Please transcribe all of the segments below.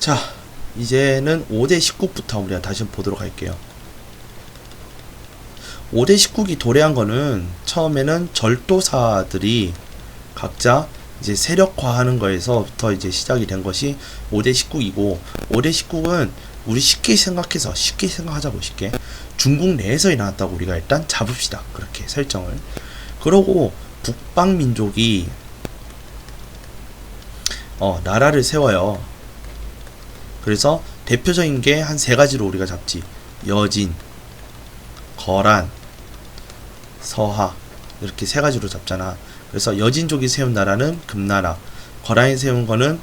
자, 이제는 5대 19부터 우리가 다시 보도록 할게요. 5대 19기 도래한 거는 처음에는 절도사들이 각자 이제 세력화하는 거에서부터 이제 시작이 된 것이 5대 19이고, 5대 19은 우리 쉽게 생각하자고. 쉽게 중국 내에서 일어났다고 우리가 일단 잡읍시다. 그렇게 설정을. 그러고 북방민족이 나라를 세워요. 그래서 대표적인 게 한 세 가지로 우리가 잡지. 여진, 거란, 서하, 이렇게 세 가지로 잡잖아. 그래서 여진족이 세운 나라는 금나라, 거란이 세운 거는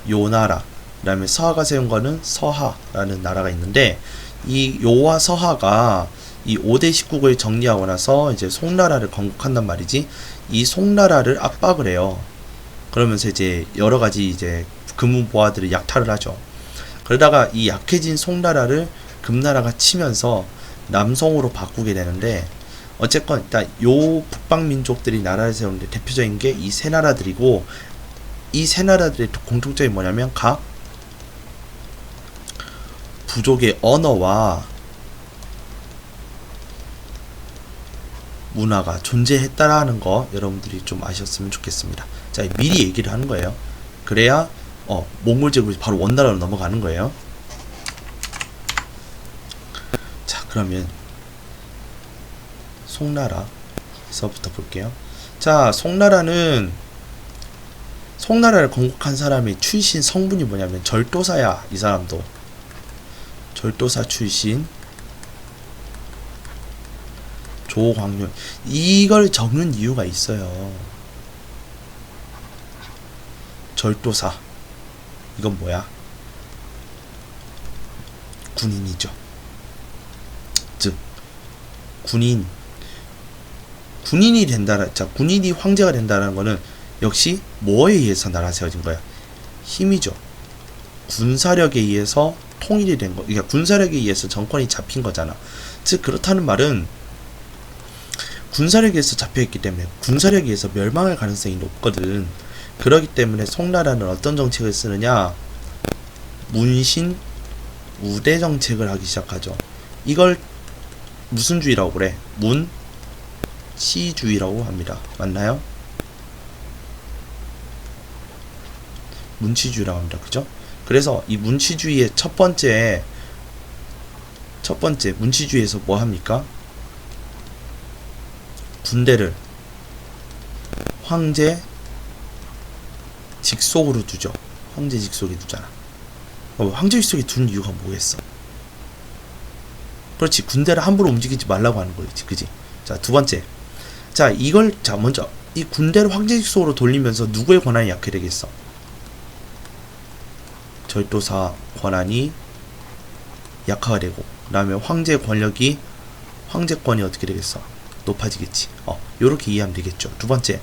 요나라, 그 다음에 서하가 세운 거는 서하라는 나라가 있는데, 이 요와 서하가 이 5대 19국을 정리하고 나서 이제 송나라를 건국한단 말이지. 이 송나라를 압박을 해요. 그러면서 이제 여러 가지 이제 금은보화들을 약탈을 하죠. 그러다가 이 약해진 송나라를 금나라가 치면서 남송으로 바꾸게 되는데, 어쨌건 일단 요 북방민족들이 나라를 세우는데 대표적인 게 이 세 나라들이고, 이 세 나라들의 공통점이 뭐냐면 각 부족의 언어와 문화가 존재했다라는 거 여러분들이 좀 아셨으면 좋겠습니다. 자, 미리 얘기를 하는 거예요. 그래야 몽골 제국이 바로 원나라로 넘어가는 거예요. 자, 그러면 송나라에서부터 볼게요. 자, 송나라를 건국한 사람의 출신 성분이 뭐냐면 절도사야. 이 사람도 절도사 출신 조광룡. 이걸 적는 이유가 있어요. 절도사, 이건 뭐야? 군인이죠. 즉 군인이 된다라. 자, 군인이 황제가 된다는 거는 역시 뭐에 의해서 나라 세워진 거야? 힘이죠. 군사력에 의해서 통일이 된 거. 그러니까 군사력에 의해서 정권이 잡힌 거잖아. 즉 그렇다는 말은 군사력에 의해서 잡혀있기 때문에 군사력에 의해서 멸망할 가능성이 높거든. 그렇기 때문에 송나라는 어떤 정책을 쓰느냐? 문신 우대 정책을 하기 시작하죠. 이걸 무슨 주의라고 그래? 문치주의라고 합니다. 맞나요? 문치주의라고 합니다. 그죠? 그래서 이 문치주의의 첫 번째 문치주의에서 뭐 합니까? 군대를 황제 직속으로 두죠. 황제 직속에 두잖아. 황제 직속에 두는 이유가 뭐겠어? 그렇지, 군대를 함부로 움직이지 말라고 하는 거지, 그지? 자, 두 번째. 자, 먼저 이 군대를 황제 직속으로 돌리면서 누구의 권한이 약해 되겠어? 절도사 권한이 약화가 되고, 그 다음에 황제권이 어떻게 되겠어? 높아지겠지. 요렇게 이해하면 되겠죠. 두 번째,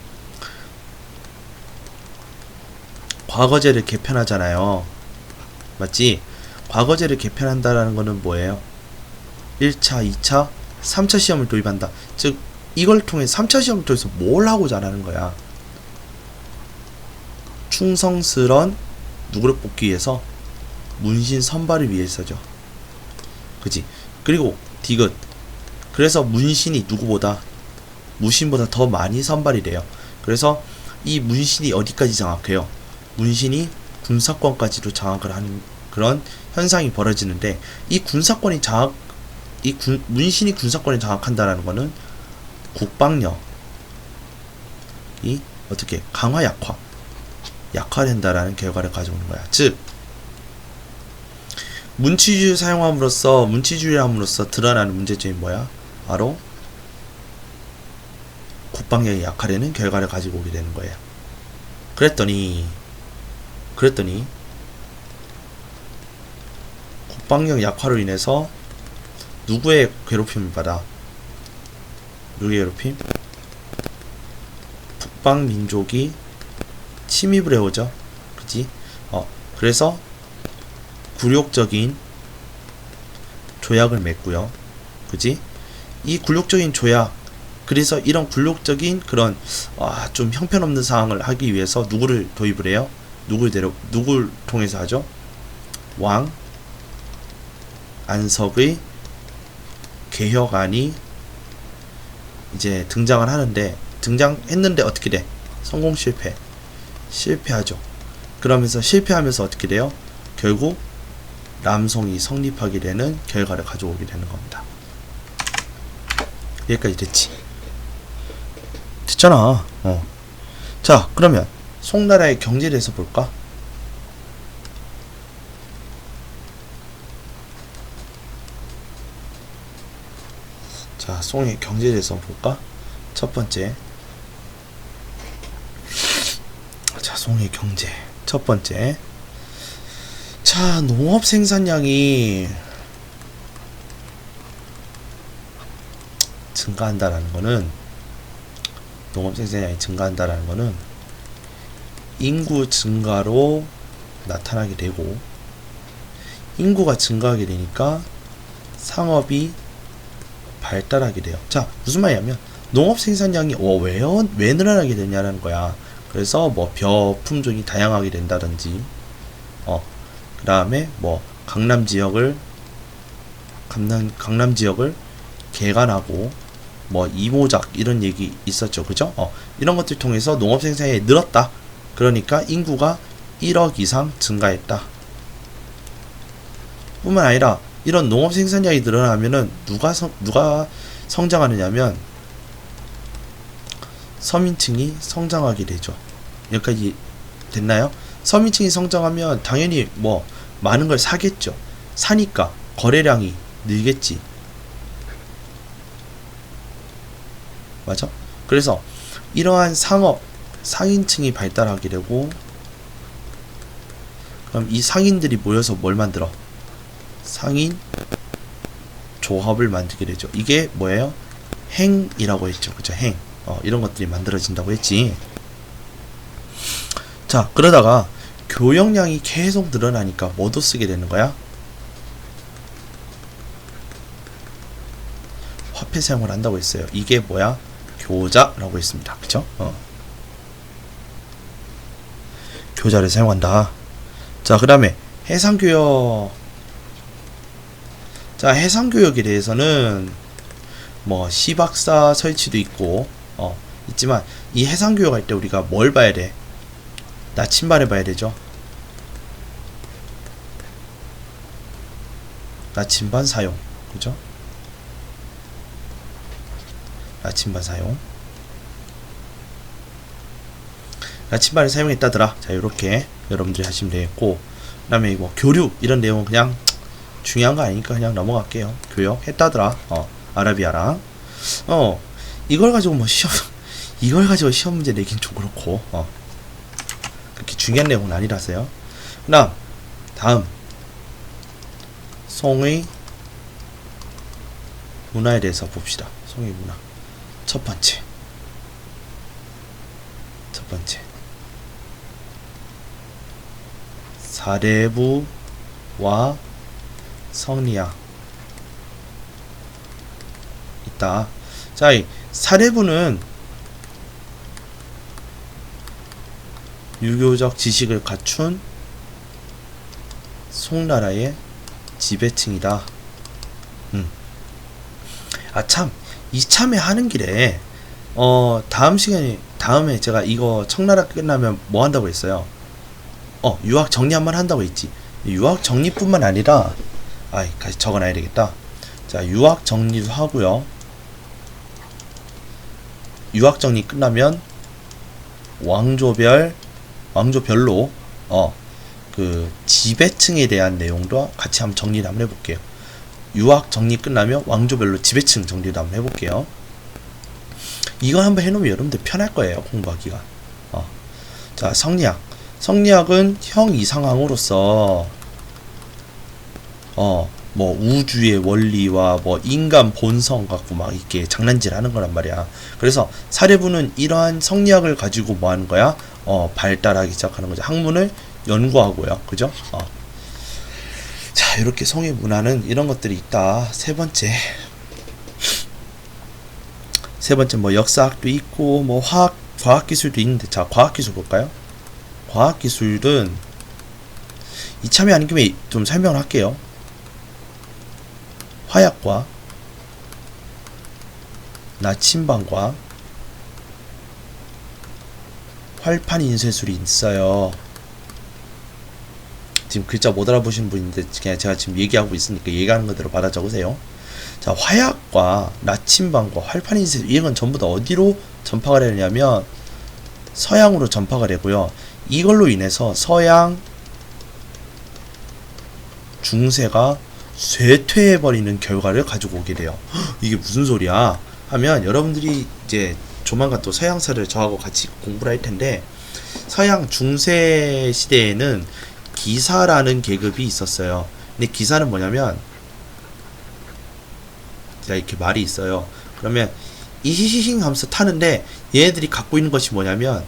과거제를 개편하잖아요. 맞지? 과거제를 개편한다라는 거는 뭐예요? 1차, 2차, 3차 시험을 도입한다. 즉 이걸 통해 3차 시험을 통해서 뭘 하고자 하는 거야? 충성스런 누구를 뽑기 위해서? 문신 선발을 위해서죠. 그지? 그리고 디귿. 그래서 문신이 누구보다, 무신보다 더 많이 선발이 돼요. 그래서 이 문신이 어디까지 장악해요? 문신이 군사권까지도 장악을 하는 그런 현상이 벌어지는데, 문신이 군사권을 장악한다라는 거는 국방력이 어떻게 약화된다라는 결과를 가져오는 거야. 즉 문치주의를 함으로써 드러나는 문제점이 뭐야? 바로 국방력이 약화되는 결과를 가지고 오게 되는 거예요. 그랬더니 국방력 약화로 인해서 누구의 괴롭힘을 받아? 누구의 괴롭힘? 북방민족이 침입을 해오죠. 그치? 그래서 굴욕적인 조약을 맺고요. 그치? 이 굴욕적인 조약, 그래서 이런 굴욕적인 그런 좀 형편없는 상황을 하기 위해서 누구를 도입을 해요? 누굴 통해서 하죠? 왕 안석의 개혁안이 이제 등장을 하는데, 등장했는데 어떻게 돼? 성공 실패. 실패하죠. 그러면서 실패하면서 어떻게 돼요? 결국 남송이 성립하게 되는 결과를 가져오게 되는 겁니다. 여기까지 됐지? 됐잖아. 자, 그러면 송나라의 경제에 대해서 볼까? 자, 송의 경제에 대해서 볼까? 첫 번째. 자, 송의 경제. 첫 번째. 자, 농업 생산량이 증가한다라는 거는, 농업 생산량이 증가한다라는 거는 인구 증가로 나타나게 되고, 인구가 증가하게 되니까 상업이 발달하게 돼요. 자, 무슨 말이냐면 농업 생산량이 왜 늘어나게 되냐는 거야. 그래서 뭐 벼 품종이 다양하게 된다든지, 그 다음에 뭐 강남 지역을 개간하고 뭐 이모작 이런 얘기 있었죠, 그죠? 이런 것들 통해서 농업 생산량이 늘었다. 그러니까 인구가 1억 이상 증가했다. 뿐만 아니라 이런 농업 생산량이 늘어나면은 누가 성장하느냐면 서민층이 성장하게 되죠. 여기까지 됐나요? 서민층이 성장하면 당연히 뭐 많은 걸 사겠죠. 사니까 거래량이 늘겠지. 맞아? 그래서 이러한 상인층이 발달하게 되고, 그럼 이 상인들이 모여서 뭘 만들어? 상인 조합을 만들게 되죠. 이게 뭐예요? 행이라고 했죠. 그죠? 행. 이런 것들이 만들어진다고 했지. 자, 그러다가 교역량이 계속 늘어나니까 뭐도 쓰게 되는 거야? 화폐 사용을 한다고 했어요. 이게 뭐야? 교자라고 했습니다. 그쵸? 교자를 사용한다. 자, 그 다음에 해상교역. 자, 해상교역에 대해서는 뭐 시박사 설치도 있고 있지만, 이 해상교역 할 때 우리가 뭘 봐야 돼? 나침반을 봐야 되죠. 나침반 사용. 그죠? 나침반 사용. 나침반을 사용했다더라. 자, 요렇게 여러분들이 하시면 되겠고, 그 다음에 뭐 교류 이런 내용은 그냥 중요한 거 아니니까 그냥 넘어갈게요. 교역 했다더라. 아라비아랑. 이걸 가지고 시험 문제 내긴 좀 그렇고, 그렇게 중요한 내용은 아니라서요. 다음 송의 문화에 대해서 봅시다. 송의 문화. 첫 번째 사례부와 성리학 있다. 자, 이 사례부는 유교적 지식을 갖춘 송나라의 지배층이다. 참, 이참에 하는 길에 다음에 제가 이거 청나라 끝나면 뭐 한다고 했어요? 유학 정리 한번 한다고 했지. 유학 정리뿐만 아니라, 같이 적어놔야 되겠다. 자, 유학 정리도 하고요. 유학 정리 끝나면 왕조별로 그 지배층에 대한 내용도 같이 한번 정리를 한번 해볼게요. 유학 정리 끝나면 왕조별로 지배층 정리도 한번 해볼게요. 이거 한번 해놓으면 여러분들 편할 거예요, 공부하기가. 자, 성리학은 형 이상항으로서 뭐 우주의 원리와 뭐 인간 본성 갖고 막 이렇게 장난질 하는 거란 말이야. 그래서 사례부는 이러한 성리학을 가지고 뭐 하는 거야? 발달하기 시작하는 거죠. 학문을 연구하고요. 그죠? 자, 이렇게 송의 문화는 이런 것들이 있다. 세 번째 뭐 역사학도 있고 뭐 과학기술도 있는데, 자, 과학기술 볼까요? 과학기술은 이참에 아닌 김에 좀 설명을 할게요. 화약과 나침반과 활판 인쇄술이 있어요. 지금 글자 못 알아보시는 분인데 그냥 제가 지금 얘기하고 있으니까 얘기하는 그대로 받아 적으세요. 자, 화약과 나침반과 활판 인쇄술, 이건 전부 다 어디로 전파가 되냐면 서양으로 전파가 되고요. 이걸로 인해서 서양 중세가 쇠퇴해버리는 결과를 가지고 오게 돼요. 이게 무슨 소리야 하면, 여러분들이 이제 조만간 또 서양사를 저하고 같이 공부를 할 텐데, 서양 중세 시대에는 기사라는 계급이 있었어요. 근데 기사는 뭐냐면, 자, 이렇게 말이 있어요. 그러면 이히히히 하면서 타는데, 얘네들이 갖고 있는 것이 뭐냐면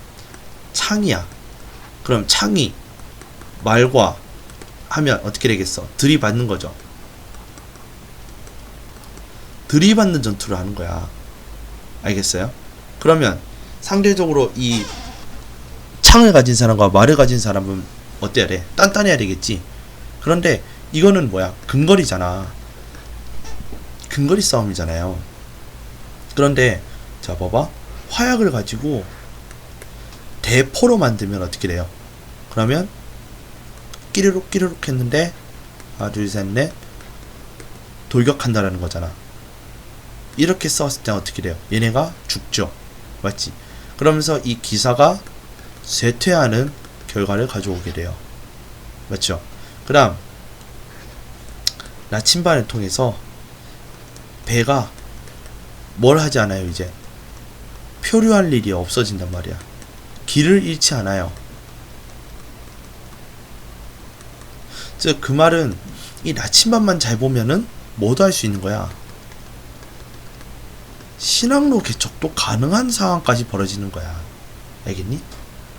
창이야. 그럼 창이 말과 하면 어떻게 되겠어? 들이받는 거죠. 들이받는 전투를 하는 거야. 알겠어요? 그러면 상대적으로 이 창을 가진 사람과 말을 가진 사람은 어때야 돼? 단단해야 되겠지. 그런데 이거는 뭐야? 근거리잖아. 근거리 싸움이잖아요. 그런데 자, 봐봐. 화약을 가지고 대포로 만들면 어떻게 돼요? 그러면 끼르륵 끼르륵 했는데 하나 둘 셋 넷 돌격한다라는 거잖아. 이렇게 싸웠을 때 어떻게 돼요? 얘네가 죽죠. 맞지? 그러면서 이 기사가 쇠퇴하는 결과를 가져오게 돼요. 맞죠? 그 다음 나침반을 통해서 배가 뭘 하지 않아요. 이제 표류할 일이 없어진단 말이야. 길을 잃지 않아요. 즉 그 말은 이 나침반만 잘 보면은 뭐도 할 수 있는 거야. 신항로 개척도 가능한 상황까지 벌어지는 거야. 알겠니?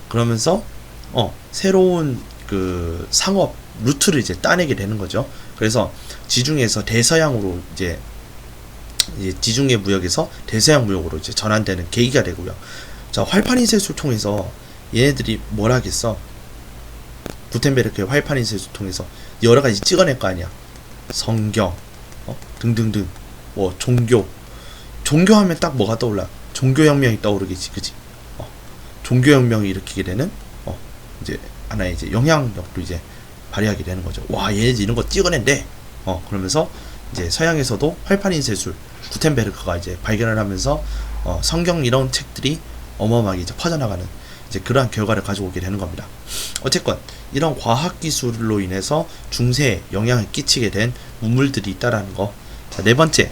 그러면서 새로운 그 상업 루트를 이제 따내게 되는 거죠. 그래서 지중해에서 대서양으로 이제 지중해 무역에서 대서양 무역으로 이제 전환되는 계기가 되고요. 자, 활판 인쇄술 통해서 얘네들이 뭘 하겠어? 구텐베르크의 활판 인쇄술 통해서 여러 가지 찍어낼 거 아니야. 성경, 등등등, 뭐 종교하면 딱 뭐가 떠올라? 종교혁명이 떠오르겠지, 그지? 종교혁명이 일으키게 되는 이제 하나의 이제 영향력도 이제 발휘하게 되는 거죠. 와, 얘네들 이런 거 찍어낸대. 그러면서 이제 서양에서도 활판 인쇄술 구텐베르크가 이제 발견을 하면서 성경 이런 책들이 어마어마하게 이제 퍼져나가는 이제 그러한 결과를 가져오게 되는 겁니다. 어쨌건 이런 과학 기술로 인해서 중세에 영향을 끼치게 된 문물들이 있다라는 거. 자, 네 번째,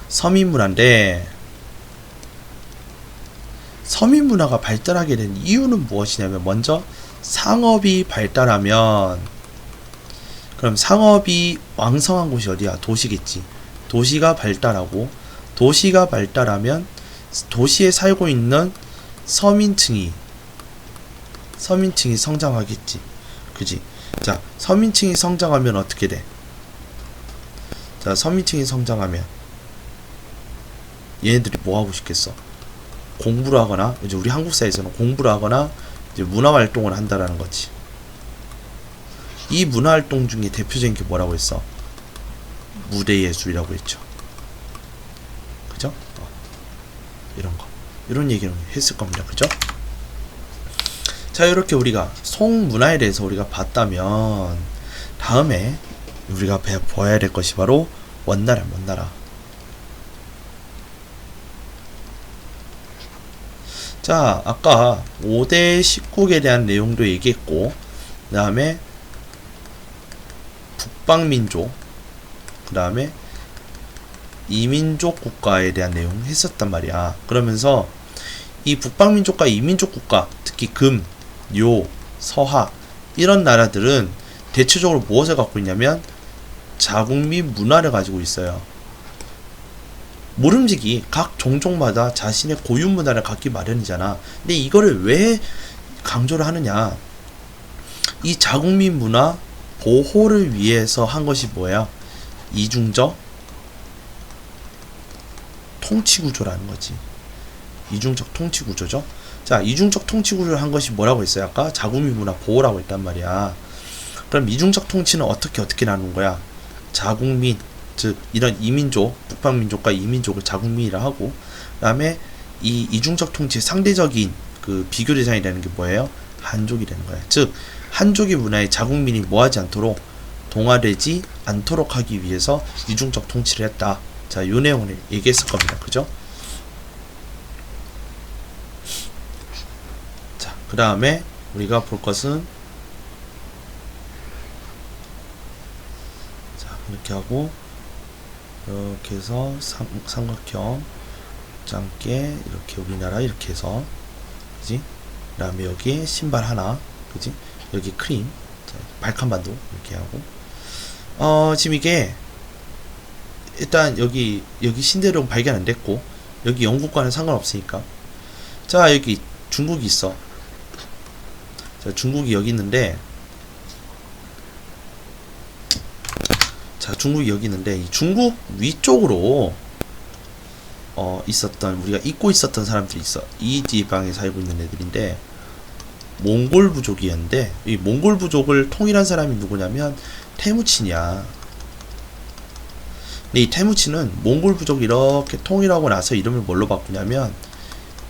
서민 문화인데, 서민 문화가 발달하게 된 이유는 무엇이냐면, 먼저 상업이 발달하면, 그럼 상업이 왕성한 곳이 어디야? 도시겠지. 도시가 발달하고, 도시가 발달하면 도시에 살고 있는 서민층이 성장하겠지. 그지? 자, 서민층이 성장하면 어떻게 돼? 자, 서민층이 성장하면 얘네들이 뭐 하고 싶겠어? 공부를 하거나, 이제 우리 한국 사회에서는 공부를 하거나 이제 문화 활동을 한다라는 거지. 이 문화 활동 중에 대표적인 게 뭐라고 했어? 무대 예술이라고 했죠. 그죠? 이런 거. 이런 얘기는 했을 겁니다. 그죠? 자, 이렇게 우리가 송문화에 대해서 우리가 봤다면, 다음에 우리가 봐야 될 것이 바로 원나라. 자, 아까 5대 10국에 대한 내용도 얘기했고, 그 다음에 북방민족, 그 다음에 이민족 국가에 대한 내용 했었단 말이야. 그러면서 이 북방민족과 이민족 국가, 특히 금, 요, 서하 이런 나라들은 대체적으로 무엇을 갖고 있냐면 자국민 문화를 가지고 있어요. 모름지기 각 종족마다 자신의 고유 문화를 갖기 마련이잖아. 근데 이거를 왜 강조를 하느냐? 이 자국민 문화 보호를 위해서 한 것이 뭐야? 이중적 통치구조라는 거지. 이중적 통치구조죠. 자, 이중적 통치구조를 한 것이 뭐라고 했어요? 아까 자국민 문화 보호라고 했단 말이야. 그럼 이중적 통치는 어떻게 나누는 거야? 자국민, 즉 이런 이민족, 북방민족과 이민족을 자국민이라 하고, 그 다음에 이 이중적 통치의 상대적인 그 비교 대상이라는 게 뭐예요? 한족이 되는 거야. 즉 한족의 문화에 자국민이 뭐하지 않도록, 동화되지 않도록 하기 위해서 이중적 통치를 했다. 자, 요 내용을 얘기했을 겁니다. 그죠? 자, 그 다음에 우리가 볼 것은, 자, 이렇게 하고 이렇게 해서 삼각형 짧게 이렇게 우리나라 이렇게 해서, 그지? 그 다음에 여기 신발 하나, 그지? 여기 크림, 자, 발칸반도 이렇게 하고, 지금 이게 일단 여기 신대륙 발견 안 됐고, 여기 영국과는 상관없으니까. 자, 여기 중국이 있어. 자, 중국이 여기 있는데, 자, 중국이 여기 있는데, 이 중국 위쪽으로 있었던, 우리가 잊고 있었던 사람들이 있어. 이 지방에 살고 있는 애들인데, 몽골 부족이었는데, 이 몽골 부족을 통일한 사람이 누구냐면 태무친이야. 근데 이 태무친은 몽골 부족 이렇게 통일하고 나서 이름을 뭘로 바꾸냐면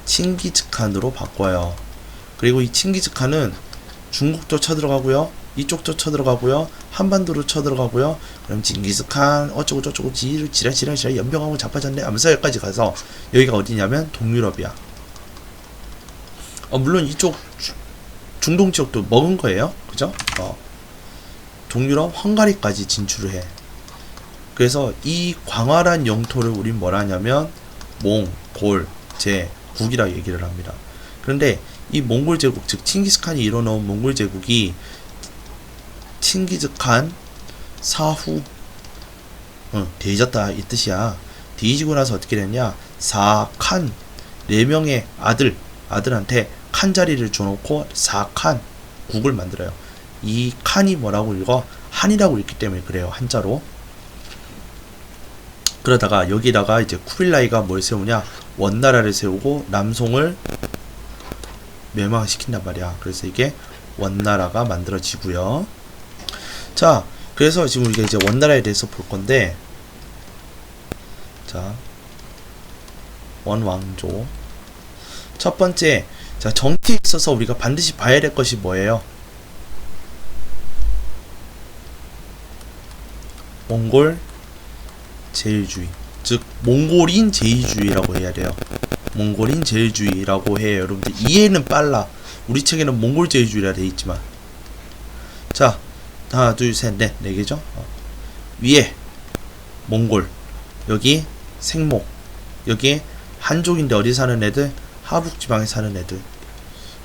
칭기즈칸으로 바꿔요. 그리고 이 칭기즈칸은 중국도 쳐들어가고요, 이쪽도 쳐들어가고요, 한반도로 쳐들어가고요. 그럼 칭기즈칸 어쩌고 저쩌고 지랄 연병하고 자빠졌네 하면서 여기까지 가서, 여기가 어디냐면 동유럽이야. 물론 이쪽 중동 지역도 먹은 거예요. 그죠? 동유럽 헝가리까지 진출을 해. 그래서 이 광활한 영토를 우린 뭐라 하냐면 몽골 제국이라고 얘기를 합니다. 그런데 이 몽골 제국, 즉 칭기즈칸이 이뤄놓은 몽골 제국이 칭기즈칸 사후 대해졌다 이 뜻이야. 대해지고 나서 어떻게 됐냐, 사칸 4명의 아들한테 칸 자리를 줘놓고 사칸 국을 만들어요. 이 칸이 뭐라고 읽어? 한이라고 읽기 때문에 그래요, 한자로. 그러다가 여기다가 이제 쿠빌라이가 뭘 세우냐, 원나라를 세우고 남송을 멸망시킨단 말이야. 그래서 이게 원나라가 만들어지고요. 자, 그래서 지금 우리가 이제 원나라에 대해서 볼 건데, 자, 원왕조. 첫 번째, 자, 정치에 있어서 우리가 반드시 봐야 될 것이 뭐예요? 몽골 제일주의, 즉 몽골인 제일주의라고 해야 돼요. 몽골인 제일주의라고 해요. 여러분들 이해는 빨라. 우리 책에는 몽골 제일주의라 돼 있지만. 자, 하나 둘셋넷 4개죠. 위에 몽골, 여기 생목, 여기 한족인데 어디 사는 애들? 하북지방에 사는 애들.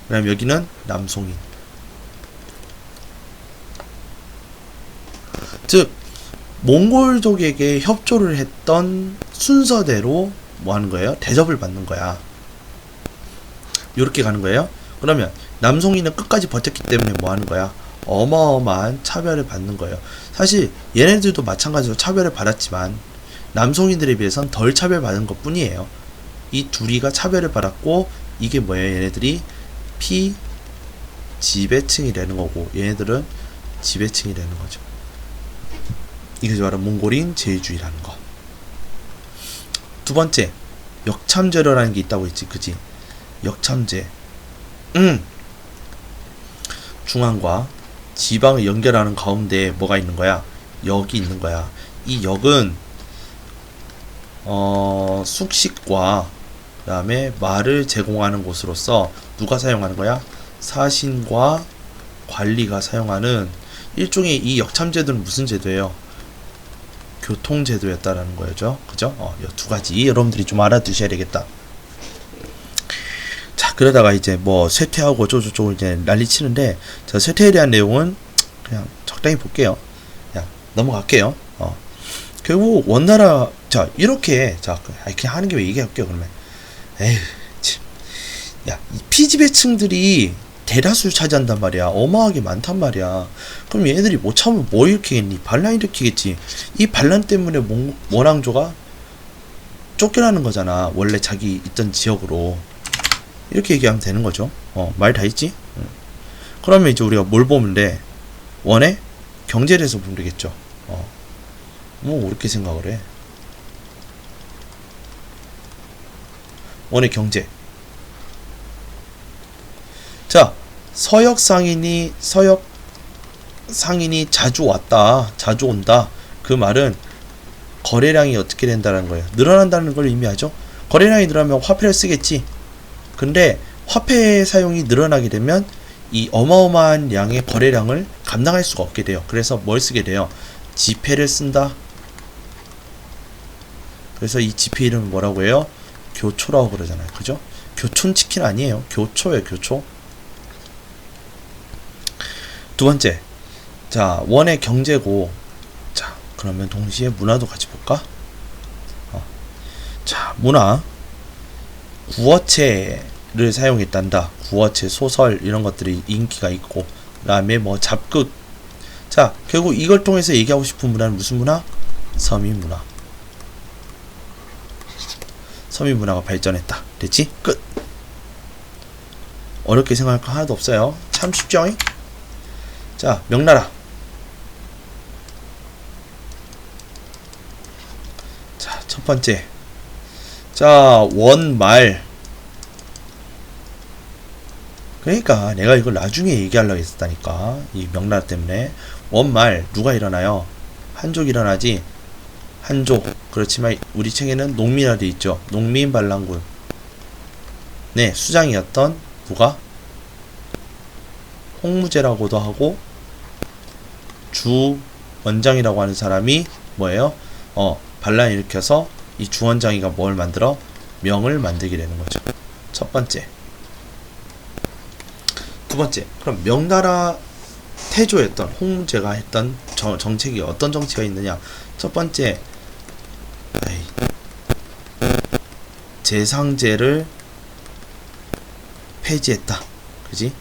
그 다음 여기는 남송인. 즉 몽골족에게 협조를 했던 순서대로 뭐 하는 거예요? 대접을 받는 거야. 요렇게 가는 거예요. 그러면 남송인은 끝까지 버텼기 때문에 뭐 하는 거야? 어마어마한 차별을 받는 거예요. 사실 얘네들도 마찬가지로 차별을 받았지만 남송인들에 비해선 덜 차별받은 것 뿐이에요. 이 둘이가 차별을 받았고, 이게 뭐예요? 얘네들이 피지배층이 되는 거고, 얘네들은 지배층이 되는 거죠. 이게 바로 몽골인 제일주의라는 거. 두 번째, 역참제로라는 게 있다고 했지, 그지? 역참제. 중앙과 지방을 연결하는 가운데에 뭐가 있는 거야? 역이 있는 거야. 이 역은 숙식과 그 다음에 말을 제공하는 곳으로서 누가 사용하는 거야? 사신과 관리가 사용하는 일종의, 이 역참제도는 무슨 제도예요? 교통제도였다라는 거죠. 그죠? 이 두 가지 여러분들이 좀 알아두셔야 되겠다. 자, 그러다가 이제 뭐 쇠퇴하고 어쩌고저쩌고 이제 난리 치는데, 자, 쇠퇴에 대한 내용은 그냥 적당히 볼게요. 그냥 넘어갈게요. 결국 원나라, 자, 이렇게, 자, 그냥 하는 김에 얘기할게요, 그러면. 에휴, 참. 야, 이 피지배층들이 대다수를 차지한단 말이야. 어마하게 많단 말이야. 그럼 얘네들이 못 참으면 뭐 일으키겠니? 반란 일으키겠지. 이 반란 때문에 원왕조가 쫓겨나는 거잖아. 원래 자기 있던 지역으로. 이렇게 얘기하면 되는 거죠. 말 다 했지? 그러면 이제 우리가 뭘 보면 돼? 원에 경제에 대해서 보면 되겠죠. 뭐 이렇게 생각을 해. 원의 경제. 자, 서역 상인이 자주 왔다, 자주 온다. 그 말은 거래량이 어떻게 된다는 거예요. 늘어난다는 걸 의미하죠. 거래량이 늘어나면 화폐를 쓰겠지. 근데 화폐 사용이 늘어나게 되면 이 어마어마한 양의 거래량을 감당할 수가 없게 돼요. 그래서 뭘 쓰게 돼요? 지폐를 쓴다. 그래서 이 지폐 이름은 뭐라고 해요? 교초라고 그러잖아요. 그죠? 교촌치킨 아니에요. 교초예요. 교초. 두 번째, 자, 원의 경제고, 자, 그러면 동시에 문화도 같이 볼까? 자, 문화. 구어체를 사용했단다. 구어체, 소설 이런 것들이 인기가 있고, 그 다음에 뭐 잡극. 자, 결국 이걸 통해서 얘기하고 싶은 문화는 무슨 문화? 서민 문화. 서민 문화가 발전했다. 됐지? 끝. 어렵게 생각할 거 하나도 없어요. 참 쉽죠? 자, 명나라. 자, 첫 번째. 자, 원말. 그러니까 내가 이걸 나중에 얘기하려고 했었다니까. 이 명나라 때문에. 원말 누가 일어나요? 한족 일어나지. 한족. 그렇지만 우리 책에는 농민이라 돼 있죠. 농민 반란군. 네, 수장이었던 누가? 홍무제라고도 하고 주 원장이라고 하는 사람이 뭐예요? 반란 일으켜서 이 주 원장이가 뭘 만들어? 명을 만들게 되는 거죠. 첫 번째. 두 번째. 그럼 명나라 태조였던 홍무제가 했던 정책이 어떤 정치가 있느냐? 첫 번째, 재상제를 폐지했다. 그지?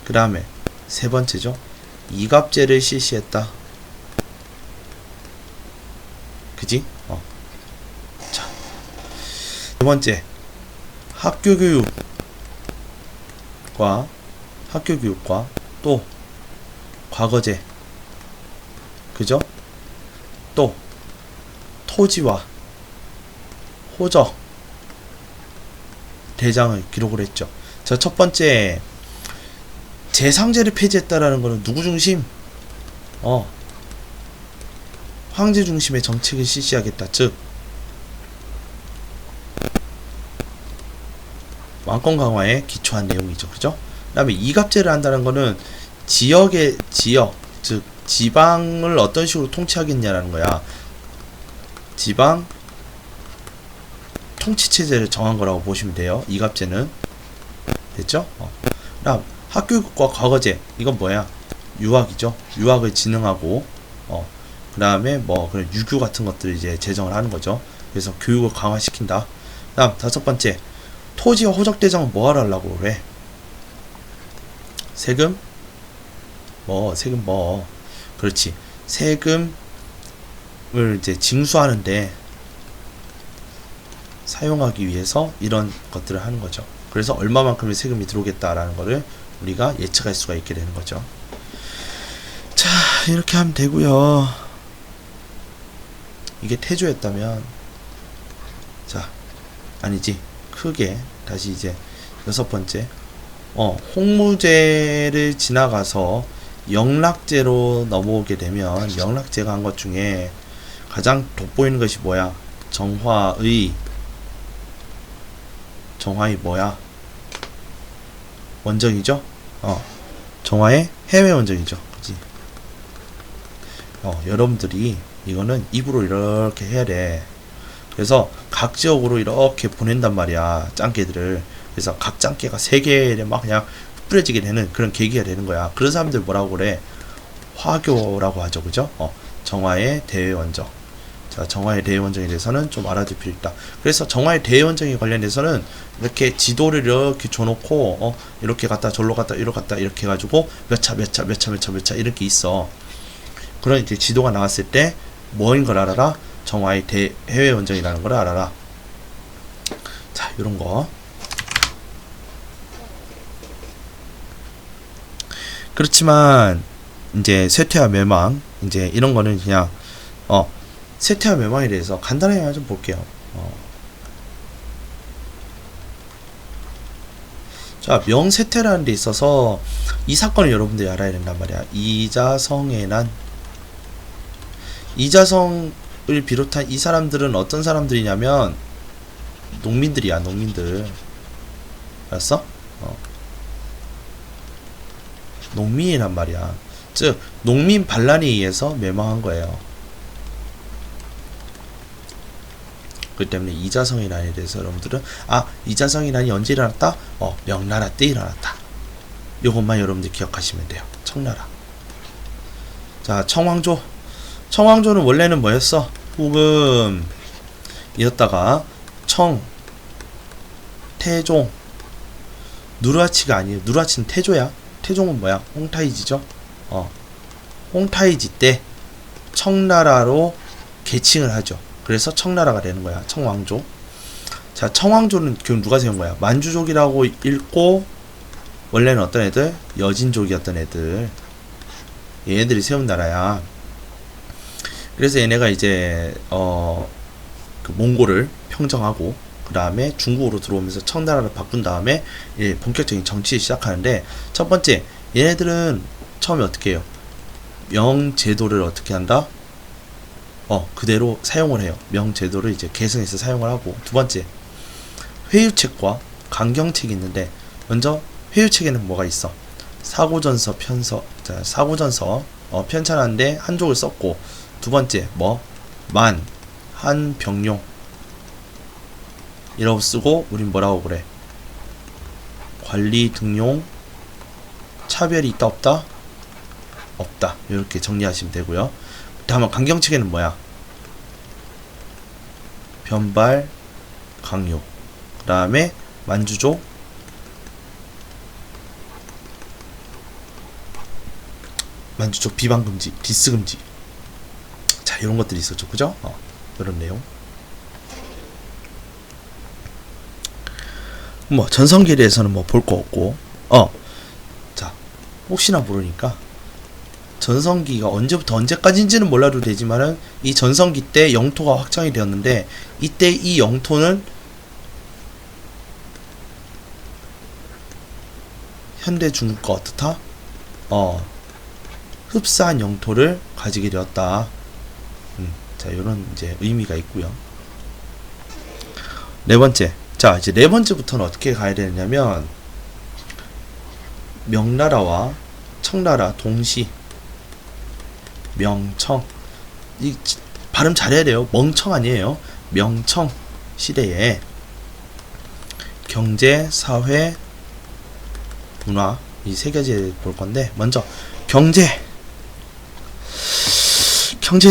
그 다음에 세 번째죠. 이갑제를 실시했다. 그지? 자, 세 번째, 학교교육과 또 과거제. 그죠? 또 토지와 호적 대장을 기록을 했죠. 자, 첫 번째, 재상제를 폐지했다라는 것은 누구 중심? 황제 중심의 정책을 실시하겠다. 즉 왕권 강화에 기초한 내용이죠. 그죠? 그 다음에 이갑제를 한다는 것은 지역, 즉 지방을 어떤 식으로 통치하겠냐라는 거야. 지방 통치체제를 정한 거라고 보시면 돼요. 이갑제는. 됐죠? 그다음 학교교육과 과거제. 이건 뭐야? 유학이죠. 유학을 진흥하고 그 다음에 뭐 그런 유교 같은 것들을 이제 제정을 하는 거죠. 그래서 교육을 강화시킨다. 다음 다섯 번째, 토지와 호적 대장은 뭐하러 하려고 그래? 세금 그렇지. 세금을 이제 징수하는데 사용하기 위해서 이런 것들을 하는 거죠. 그래서 얼마만큼의 세금이 들어오겠다라는 거를 우리가 예측할 수가 있게 되는 거죠. 자, 이렇게 하면 되고요. 이게 태조였다면, 자, 아니지, 크게 다시 이제 여섯 번째, 홍무제를 지나가서 영락제로 넘어오게 되면, 영락제가 한 것 중에 가장 돋보이는 것이 뭐야? 정화의 뭐야? 원정이죠? 정화의 해외 원정이죠. 그치? 여러분들이 이거는 입으로 이렇게 해야 돼. 그래서 각 지역으로 이렇게 보낸단 말이야. 짱깨들을. 그래서 각 짱깨가 세계에 막 그냥 뿌려지게 되는 그런 계기가 되는 거야. 그런 사람들 뭐라고 그래? 화교라고 하죠. 그죠? 정화의 대외 원정. 자, 정화의 대외 원정에 대해서는 좀 알아둘 필요 있다. 그래서 정화의 대외 원정에 관련해서는 이렇게 지도를 이렇게 줘놓고 이렇게 갔다 절로 갔다 이렇게 갔다 이렇게 해가지고 몇 차 이렇게 있어. 그런 이제 지도가 나왔을 때 뭐인 걸 알아라? 정화의 해외 원정이라는 걸 알아라. 자, 요런 거. 그렇지만 이제 쇠퇴와 멸망, 이제 이런 거는 그냥 쇠퇴와 멸망에 대해서 간단하게 좀 볼게요. 자, 명쇠퇴라는 데 있어서 이 사건을 여러분들이 알아야 된단 말이야. 이자성의 난. 이자성을 비롯한 이 사람들은 어떤 사람들이냐면 농민들이야, 농민들. 알았어? 농민이란 말이야. 즉 농민 반란에 의해서 멸망한 거예요. 그렇기 때문에 이자성의 난에 대해서 여러분들은 이자성의 난이 언제 일어났다? 명나라 때 일어났다. 요것만 여러분들 기억하시면 돼요. 청나라. 자, 청왕조. 청왕조는 원래는 뭐였어? 후금 이었다가 청, 태종, 누르하치가 아니에요. 누르하치는 태조야. 태종은 뭐야? 홍타이지죠. 홍타이지 때 청나라로 계칭을 하죠. 그래서 청나라가 되는 거야. 청왕조. 자, 청왕조는 결국 누가 세운 거야? 만주족이라고 읽고 원래는 어떤 애들? 여진족이었던 애들. 얘네들이 세운 나라야. 그래서 얘네가 이제 그 몽골을 평정하고 그 다음에 중국으로 들어오면서 청나라를 바꾼 다음에 본격적인 정치를 시작하는데, 첫 번째 얘네들은 처음에 어떻게 해요? 명제도를 어떻게 한다? 그대로 사용을 해요. 명제도를 이제 계승해서 사용을 하고, 두 번째 회유책과 강경책이 있는데, 먼저 회유책에는 뭐가 있어? 사고전서 편서. 자, 사고전서 편찬하는데 한족을 썼고, 두 번째 만, 한, 병용 이라고 쓰고, 우린 뭐라고 그래? 관리 등용 차별이 있다 없다? 없다. 이렇게 정리하시면 되고요. 다음은 강경책에는 뭐야? 변발, 강요. 그 다음에 만주족, 비방 금지, 디스 금지. 자, 이런 것들이 있었죠, 그죠? 이런 내용. 전성기에 대해서는 볼 거 없고, 자, 혹시나 모르니까 전성기가 언제부터 언제까지인지는 몰라도 되지만은 이 전성기 때 영토가 확장이 되었는데, 이때 이 영토는 현대 중국과 어떻다? 흡사한 영토를 가지게 되었다. 자, 요런 이제 의미가 있고요. 네 번째. 자, 이제 네 번째부터는 어떻게 가야 되느냐면, 명나라와 청나라 동시, 명청, 이 발음 잘해야 돼요. 멍청 아니에요. 명청 시대에 경제, 사회, 문화 이 세 가지 볼 건데, 먼저 경제에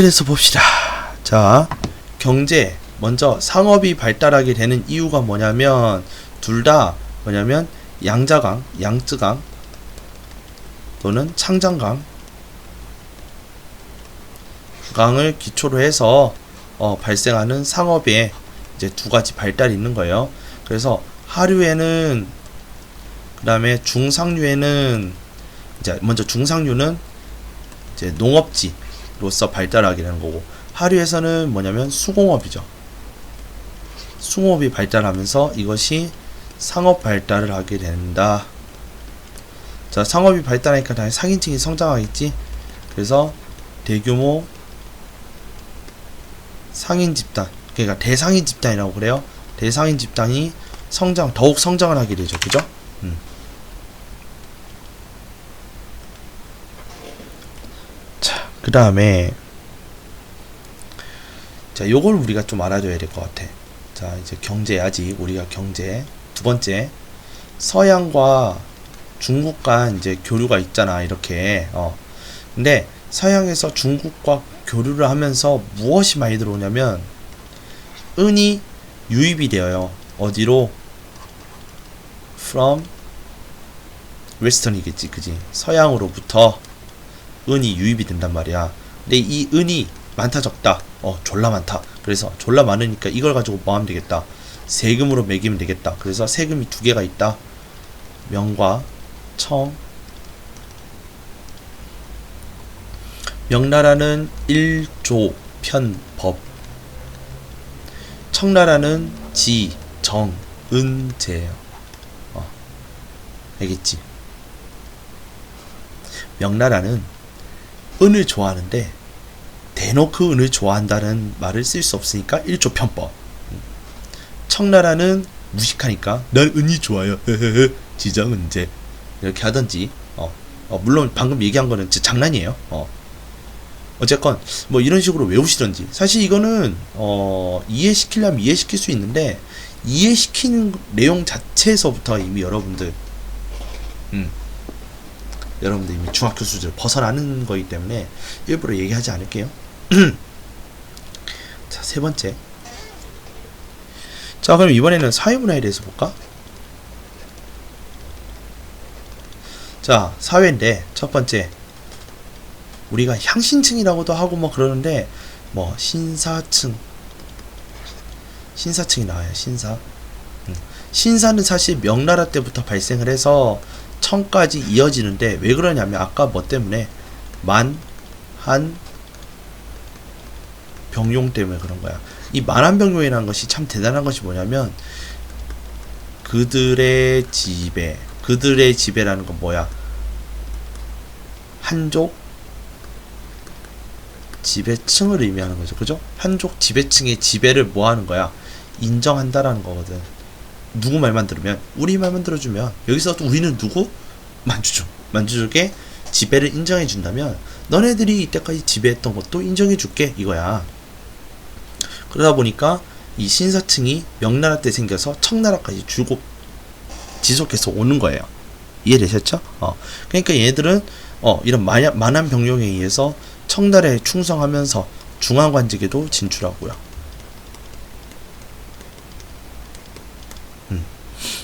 대해서 봅시다. 자, 경제 먼저 상업이 발달하게 되는 이유가 뭐냐면, 둘 다 뭐냐면 양자강, 양쯔강 또는 창장강 강을 기초로 해서 발생하는 상업에 이제 두 가지 발달이 있는 거예요. 그래서 하류에는, 그 다음에 중상류에는, 이제 먼저 중상류는 이제 농업지로서 발달하게 되는 거고, 하류에서는 뭐냐면 수공업이죠. 수공업이 발달하면서 이것이 상업 발달을 하게 된다. 자, 상업이 발달하니까 당연히 상인층이 성장하겠지. 그래서 대규모 상인 집단, 그러니까 대상인 집단이라고 그래요. 대상인 집단이 더욱 성장을 하게 되죠. 그죠? 자, 그 다음에, 자, 요걸 우리가 좀 알아줘야 될 것 같아. 자, 이제 경제, 아직 우리가 경제. 두 번째, 서양과 중국과 이제 교류가 있잖아, 이렇게. 근데 서양에서 중국과 교류를 하면서 무엇이 많이 들어오냐면, 은이 유입이 되어요. 어디로? From Western이겠지, 그지? 서양으로부터 은이 유입이 된단 말이야. 근데 이 은이 많다 적다? 졸라 많다. 그래서 졸라 많으니까 이걸 가지고 뭐 하면 되겠다? 세금으로 매기면 되겠다. 그래서 세금이 두 개가 있다. 명과 청. 명나라는 일조편법, 청나라는 지, 정, 은, 제예요. 알겠지? 명나라는 은을 좋아하는데 대놓고 은을 좋아한다는 말을 쓸 수 없으니까 일조편법. 청나라는 무식하니까 난 은이 좋아요. 지정은제 이렇게 하던지. 물론 방금 얘기한 거는 진짜 장난이에요. 어쨌건 뭐 이런 식으로 외우시던지. 사실 이거는 이해시키려면 이해시킬 수 있는데 이해시키는 내용 자체에서부터 이미 여러분들 이미 중학교 수준을 벗어나는 거기 때문에 일부러 얘기하지 않을게요. 자, 세 번째. 자, 그럼 이번에는 사회문화에 대해서 볼까? 자, 사회인데 첫 번째, 우리가 향신층이라고도 하고 뭐 그러는데 뭐 신사층이 나와요. 신사는 사실 명나라 때부터 발생을 해서 청까지 이어지는데 왜 그러냐면 아까 뭐 때문에 만, 한, 병용 때문에 그런 거야. 이 만한병용이라는 것이 참 대단한 것이 뭐냐면 그들의 지배라는 건 뭐야? 한족 지배층을 의미하는 거죠. 그죠? 한족 지배층의 지배를 뭐 하는 거야? 인정한다라는 거거든. 누구 말만 들으면, 우리 말만 들어주면, 여기서 또 우리는 누구? 만주족의 지배를 인정해준다면 너네들이 이때까지 지배했던 것도 인정해줄게 이거야. 그러다 보니까 이 신사층이 명나라 때 생겨서 청나라까지 줄곧 지속해서 오는 거예요. 이해되셨죠? 그러니까 얘네들은 이런 만한 병용에 의해서 청나라에 충성하면서 중앙관직에도 진출하고요.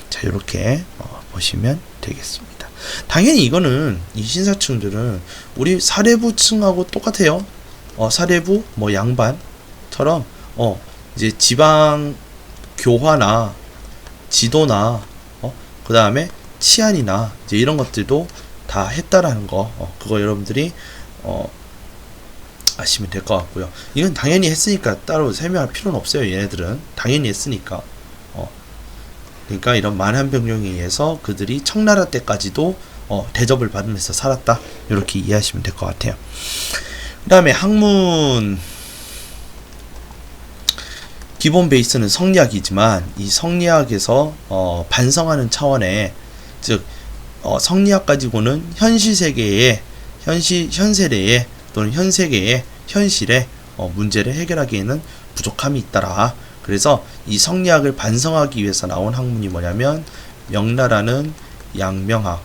자, 이렇게 보시면 되겠습니다. 당연히 이거는 이 신사층들은 우리 사례부층하고 똑같아요. 사례부 뭐 양반처럼 이제 지방 교화나 지도나 그 다음에 치안이나 이제 이런 것들도 다 했다라는 거 그거 여러분들이 아시면 될 것 같고요. 이건 당연히 했으니까 따로 설명할 필요는 없어요. 얘네들은 당연히 했으니까. 그러니까 이런 만한병용에 의해서 그들이 청나라 때까지도 대접을 받으면서 살았다. 이렇게 이해하시면 될 것 같아요. 그 다음에 학문 기본 베이스는 성리학이지만 이 성리학에서 반성하는 차원에 즉 성리학 가지고는 현실세계의 현세례의 또는 현세계의 현실의 문제를 해결하기에는 부족함이 있더라. 그래서 이 성리학을 반성하기 위해서 나온 학문이 뭐냐면 명나라는 양명학,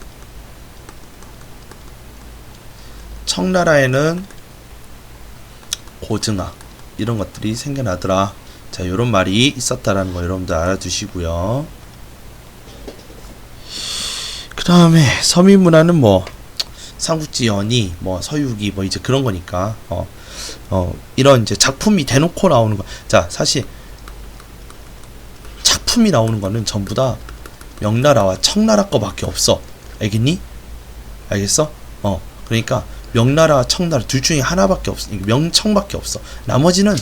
청나라에는 고증학 이런 것들이 생겨나더라. 자, 요런 말이 있었다라는 거 여러분들 알아두시고요. 그 다음에 서민문화는 뭐 삼국지 연의, 뭐 서유기, 뭐 이제 그런 거니까 이런 이제 작품이 대놓고 나오는 거. 자, 사실 작품이 나오는 거는 전부 다 명나라와 청나라 거밖에 없어. 알겠니? 알겠어? 그러니까 명나라와 청나라 둘 중에 하나밖에 없어. 명청밖에 없어. 나머지는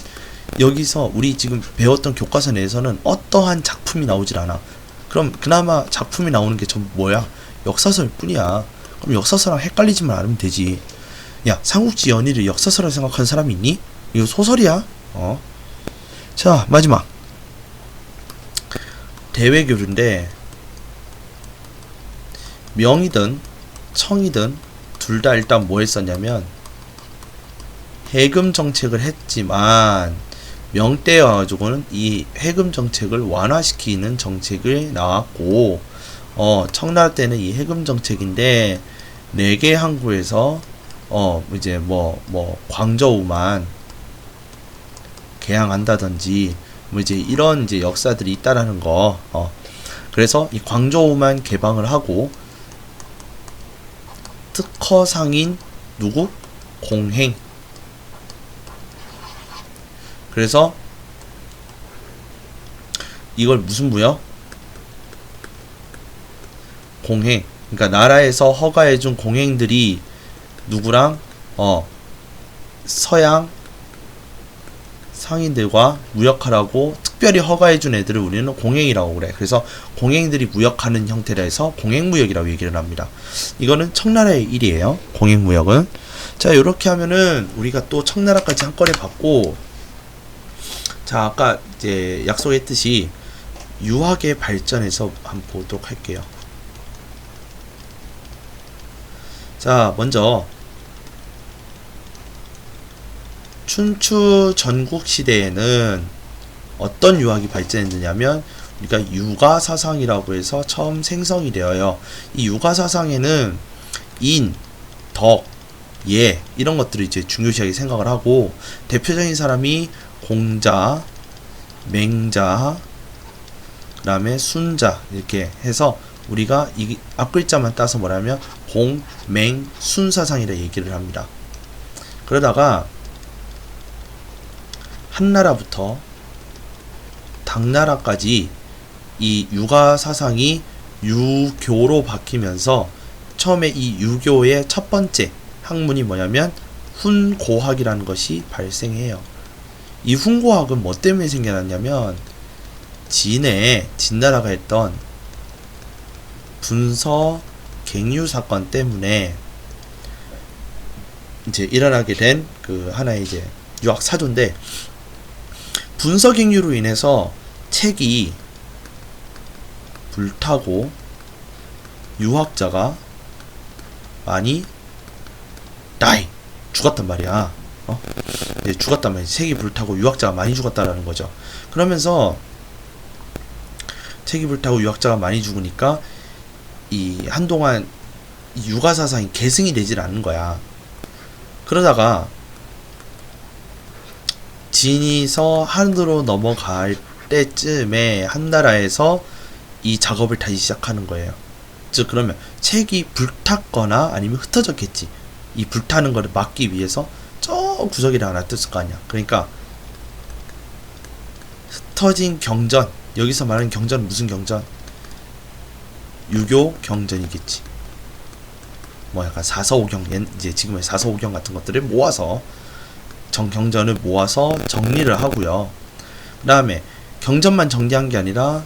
여기서 우리 지금 배웠던 교과서 내에서는 어떠한 작품이 나오질 않아. 그럼 그나마 작품이 나오는 게 전부 뭐야? 역사서일 뿐이야. 그럼 역사서랑 헷갈리지만 않으면 되지. 야, 삼국지 연의를 역사서라 생각하는 사람이 있니? 이거 소설이야. 자, 마지막 대외교류인데 명이든 청이든 둘 다 일단 뭐 했었냐면 해금 정책을 했지만 명 때 와가지고는 이 해금 정책을 완화시키는 정책을 나왔고 청나라 때는 이 해금 정책인데 4개 항구에서 이제 뭐 광저우만 개항한다든지 뭐 이제 이런 이제 역사들이 있다라는 거. 그래서 이 광저우만 개방을 하고 특허상인 누구? 공행. 그래서 이걸 무슨 부여? 공행. 그러니까 나라에서 허가해준 공행들이 누구랑 서양 상인들과 무역하라고 특별히 허가해준 애들을 우리는 공행이라고 그래. 그래서 공행들이 무역하는 형태라 해서 공행무역이라고 얘기를 합니다. 이거는 청나라의 일이에요. 공행무역은. 자, 요렇게 하면은 우리가 또 청나라까지 한 건에 봤고, 자, 아까 이제 약속했듯이 유학의 발전에서 한번 보도록 할게요. 자, 먼저 춘추 전국시대에는 어떤 유학이 발전했느냐면 우리가 유가사상이라고 해서 처음 생성이 되어요. 이 유가사상에는 인, 덕, 예 이런 것들을 이제 중요시하게 생각을 하고, 대표적인 사람이 공자, 맹자, 그 다음에 순자 이렇게 해서 우리가 이 앞글자만 따서 뭐라면 공, 맹, 순사상이라 얘기를 합니다. 그러다가 한나라부터 당나라까지 이 유가사상이 유교로 바뀌면서 처음에 이 유교의 첫 번째 학문이 뭐냐면 훈고학이라는 것이 발생해요. 이 훈고학은 뭐 때문에 생겨났냐면 진나라가 했던 분서 갱유 사건 때문에 이제 일어나게 된 그 하나의 이제 유학 사조인데, 분서갱유로 인해서 책이 불타고 유학자가 많이 죽었단 말이야. 이제 죽었단 말이야. 책이 불타고 유학자가 많이 죽었다라는 거죠. 그러면서 책이 불타고 유학자가 많이 죽으니까 이 한동안 유가사상이 계승이 되질 않는 거야. 그러다가 진이서 한으로 넘어갈 때쯤에 한나라에서 이 작업을 다시 시작하는 거예요. 즉 그러면 책이 불탔거나 아니면 흩어졌겠지. 이 불타는 거를 막기 위해서 저 구석에 하나 놨을 거 아니야. 그러니까 흩어진 경전, 여기서 말하는 경전은 무슨 경전? 유교 경전이겠지. 뭐 약간 사서오경, 이제 지금의 사서오경 같은 것들을 모아서 경전을 모아서 정리를 하고요. 그 다음에 경전만 정리한 게 아니라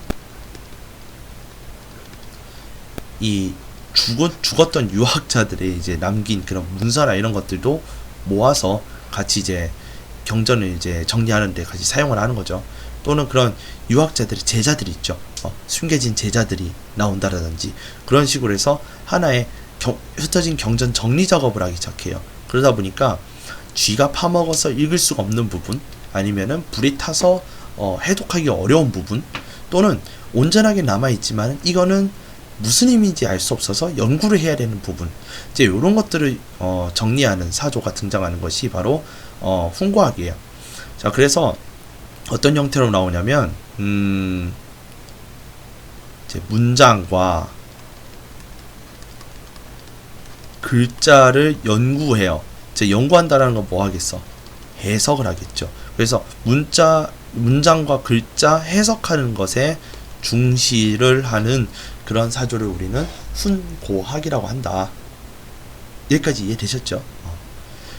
이 죽었던 유학자들의 이제 남긴 그런 문서나 이런 것들도 모아서 같이 이제 경전을 이제 정리하는데 같이 사용을 하는 거죠. 또는 그런 유학자들의 제자들이 있죠. 숨겨진 제자들이 나온다라든지 그런 식으로 해서 하나의 흩어진 경전 정리 작업을 하기 시작해요. 그러다 보니까 쥐가 파먹어서 읽을 수가 없는 부분, 아니면은 불이 타서 해독하기 어려운 부분, 또는 온전하게 남아있지만 이거는 무슨 의미인지 알 수 없어서 연구를 해야 되는 부분, 이제 이런 것들을 정리하는 사조가 등장하는 것이 바로 훈고학이에요. 자, 그래서 어떤 형태로 나오냐면 이제 문장과 글자를 연구해요. 이제 연구한다라는 건 뭐 하겠어? 해석을 하겠죠. 그래서 문장과 글자 해석하는 것에 중시를 하는 그런 사조를 우리는 훈고학이라고 한다. 여기까지 이해되셨죠?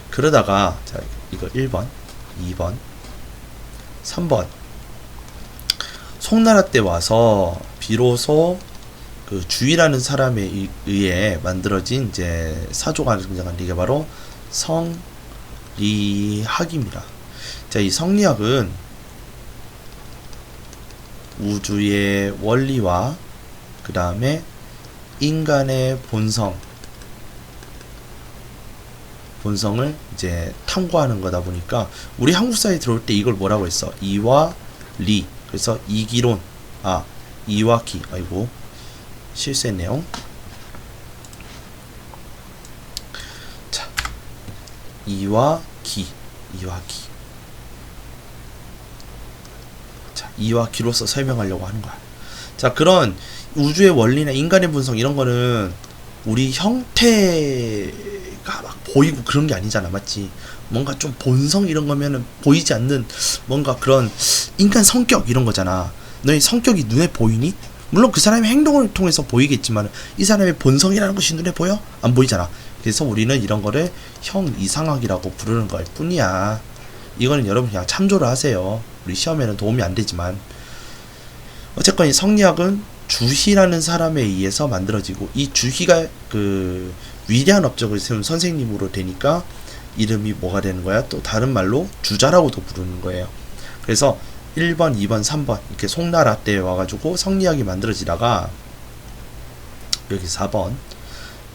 그러다가 자, 이거 1번, 2번, 3번 송나라 때 와서 비로소 그 주의라는 사람에 의해 만들어진 이제 사조가 등장한 이게 바로 성리학입니다. 자, 이 성리학은 우주의 원리와 그 다음에 인간의 본성을 이제 탐구하는 거다 보니까 우리 한국 사회에 들어올 때 이걸 뭐라고 했어? 이와 리. 그래서 이기론, 이와 기. 아이고 실수했네요. 자, 이와 기. 자, 이와 기로서 설명하려고 하는 거야. 자, 그런 우주의 원리나 인간의 본성 이런 거는 우리 형태가 막 보이고 그런 게 아니잖아, 맞지? 뭔가 좀 본성 이런 거면은 보이지 않는 뭔가 그런 인간 성격 이런 거잖아. 너의 성격이 눈에 보이니? 물론 그 사람의 행동을 통해서 보이겠지만 이 사람의 본성이라는 것이 눈에 보여? 안 보이잖아. 그래서 우리는 이런 거를 형이상학이라고 부르는 걸 뿐이야. 이거는 여러분 그냥 참조를 하세요. 우리 시험에는 도움이 안 되지만. 어쨌건 이 성리학은 주희라는 사람에 의해서 만들어지고, 이 주희가 그 위대한 업적을 세운 선생님으로 되니까 이름이 뭐가 되는 거야? 또 다른 말로 주자라고도 부르는 거예요. 그래서 1번, 2번, 3번 이렇게 송나라 때 와가지고 성리학이 만들어지다가 여기 4번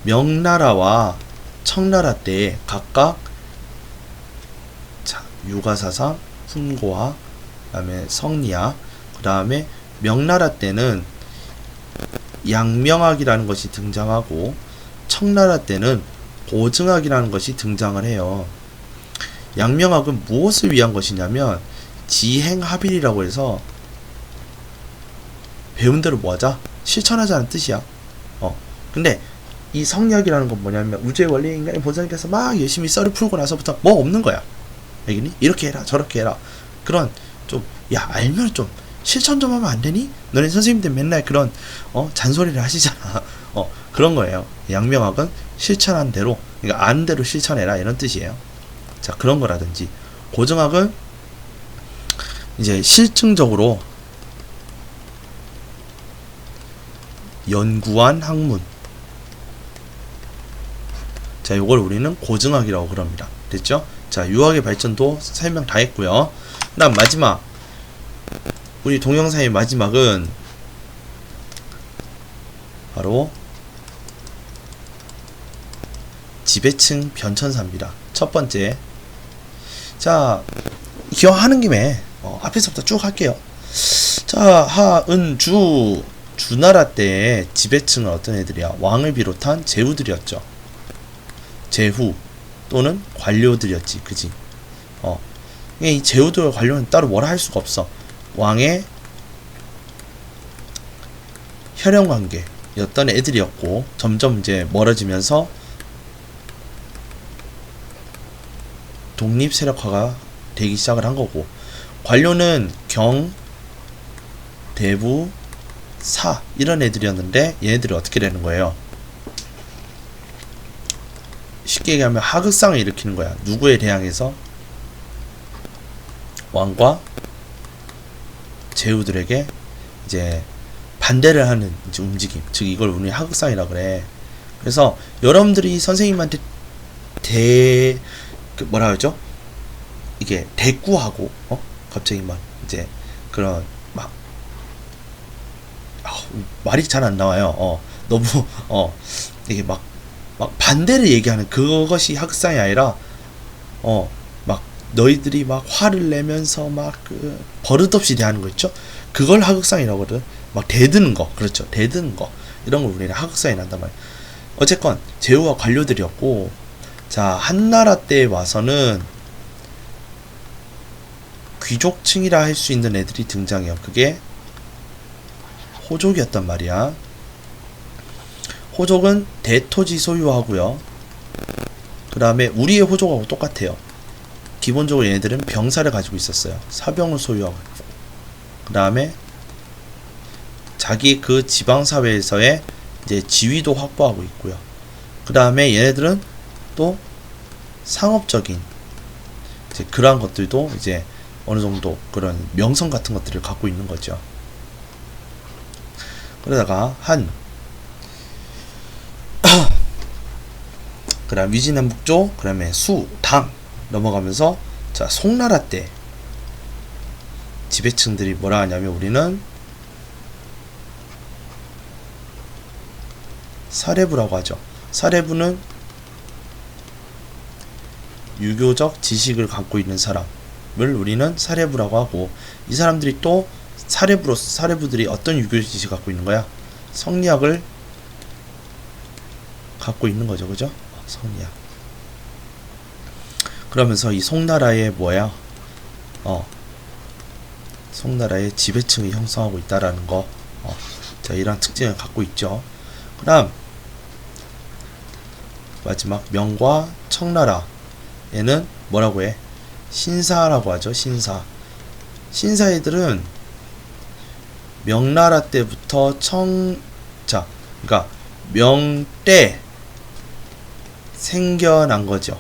명나라와 청나라 때 각각 유가사상, 훈고화, 그 다음에 성리학, 그 다음에 명나라 때는 양명학이라는 것이 등장하고 청나라 때는 고증학이라는 것이 등장을 해요. 양명학은 무엇을 위한 것이냐면 지행합일이라고 해서 배운 대로 뭐하자? 실천하자는 뜻이야. 근데 이 성리학이라는 건 뭐냐면 우주의 원리 인간의 본성께서 막 열심히 썰을 풀고 나서부터 뭐 없는 거야. 알겠니? 이렇게 해라 저렇게 해라. 그런 좀 알면 좀 실천 좀 하면 안 되니? 너네 선생님들 맨날 그런 잔소리를 하시잖아. 그런 거예요. 양명학은 실천한 대로, 그러니까 아는 대로 실천해라 이런 뜻이에요. 자, 그런 거라든지 고증학은 이제 실증적으로 연구한 학문. 자, 요걸 우리는 고증학이라고 그럽니다. 됐죠? 자, 유학의 발전도 설명 다 했고요. 그 다음 마지막, 우리 동영상의 마지막은 바로 지배층 변천사입니다. 첫 번째. 자, 기억하는 김에 앞에서부터 쭉 할게요. 자, 하은주 주나라 때의 지배층은 어떤 애들이야? 왕을 비롯한 제후들이었죠. 제후 또는 관료들이었지, 그지? 이 제후들 관료는 따로 뭐라 할 수가 없어. 왕의 혈연 관계였던 애들이었고, 점점 이제 멀어지면서 독립 세력화가 되기 시작을 한 거고, 관료는 경, 대부, 사 이런 애들이었는데 얘네들이 어떻게 되는 거예요? 쉽게 얘기하면 하극상을 일으키는 거야. 누구에 대항해서? 왕과 제후들에게 이제 반대를 하는 이제 움직임. 즉 이걸 우리 하극상이라 그래. 그래서 여러분들이 선생님한테 뭐라 그러죠? 이게 대꾸하고 갑자기 막 이제 그런 막 말이 잘 안 나와요. 너무 이게 막 반대를 얘기하는 그것이 하극상이 아니라 막 너희들이 막 화를 내면서 막 그 버릇없이 대하는 거 있죠? 그걸 하극상이라고 하거든. 막 대드는 거, 그렇죠? 대드는 거 이런 걸 우리는 하극상이 난단 말이야. 어쨌건 제후와 관료들이었고, 자, 한나라 때 와서는 귀족층이라 할 수 있는 애들이 등장해요. 그게 호족이었단 말이야. 호족은 대토지 소유하고요. 그 다음에 우리의 호족하고 똑같아요. 기본적으로 얘네들은 병사를 가지고 있었어요. 사병을 소유하고. 그 다음에 자기 그 지방사회에서의 이제 지위도 확보하고 있고요. 그 다음에 얘네들은 또 상업적인 이제 그러한 것들도 이제 어느 정도 그런 명성 같은 것들을 갖고 있는 거죠. 그러다가 그 다음 위진남북조, 그 다음에 수, 당 넘어가면서, 자, 송나라 때 지배층들이 뭐라 하냐면 우리는 사례부라고 하죠. 사례부는 유교적 지식을 갖고 있는 사람을 우리는 사례부라고 하고, 이 사람들이 또 사례부들이 어떤 유교적 지식을 갖고 있는 거야? 성리학을 갖고 있는 거죠. 그죠? 성리학. 그러면서 이 송나라의 뭐야? 송나라의 지배층이 형성하고 있다라는 거. 자, 이러한 특징을 갖고 있죠. 그 다음 마지막 명과 청나라. 얘는 뭐라고 해? 신사라고 하죠. 신사. 신사 애들은 명나라 때부터 그러니까 명 때 생겨난 거죠.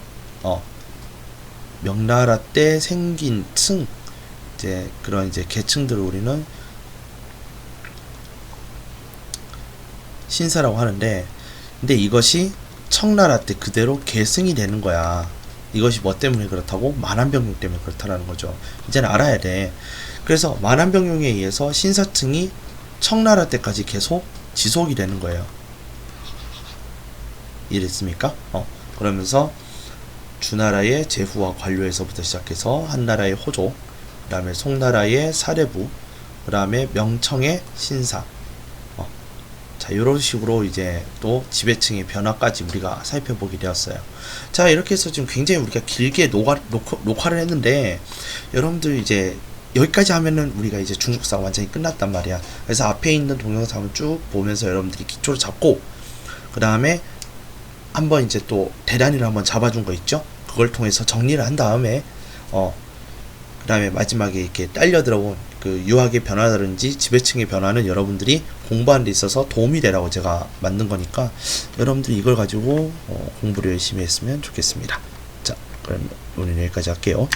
명나라 때 생긴 층, 이제 그런 이제 계층들을 우리는 신사라고 하는데, 근데 이것이 청나라 때 그대로 계승이 되는 거야. 이것이 뭐 때문에 그렇다고? 만한병용 때문에 그렇다라는 거죠. 이제는 알아야 돼. 그래서 만한병용에 의해서 신사층이 청나라 때까지 계속 지속이 되는 거예요. 이해됐습니까? 그러면서 주나라의 제후와 관료에서부터 시작해서 한나라의 호조, 그 다음에 송나라의 사례부, 그 다음에 명청의 신사. 자, 이런 식으로 이제 또 지배층의 변화까지 우리가 살펴보게 되었어요. 자, 이렇게 해서 지금 굉장히 우리가 길게 녹화를 했는데, 여러분들 이제 여기까지 하면은 우리가 이제 중국사 완전히 끝났단 말이야. 그래서 앞에 있는 동영상을 쭉 보면서 여러분들이 기초를 잡고, 그 다음에 한번 이제 또 대단위를 한번 잡아준 거 있죠? 그걸 통해서 정리를 한 다음에, 그 다음에 마지막에 이렇게 딸려 들어온 그 유학의 변화라든지 지배층의 변화는 여러분들이 공부하는 데 있어서 도움이 되라고 제가 만든 거니까, 여러분들이 이걸 가지고 공부를 열심히 했으면 좋겠습니다. 자, 그럼 오늘 여기까지 할게요.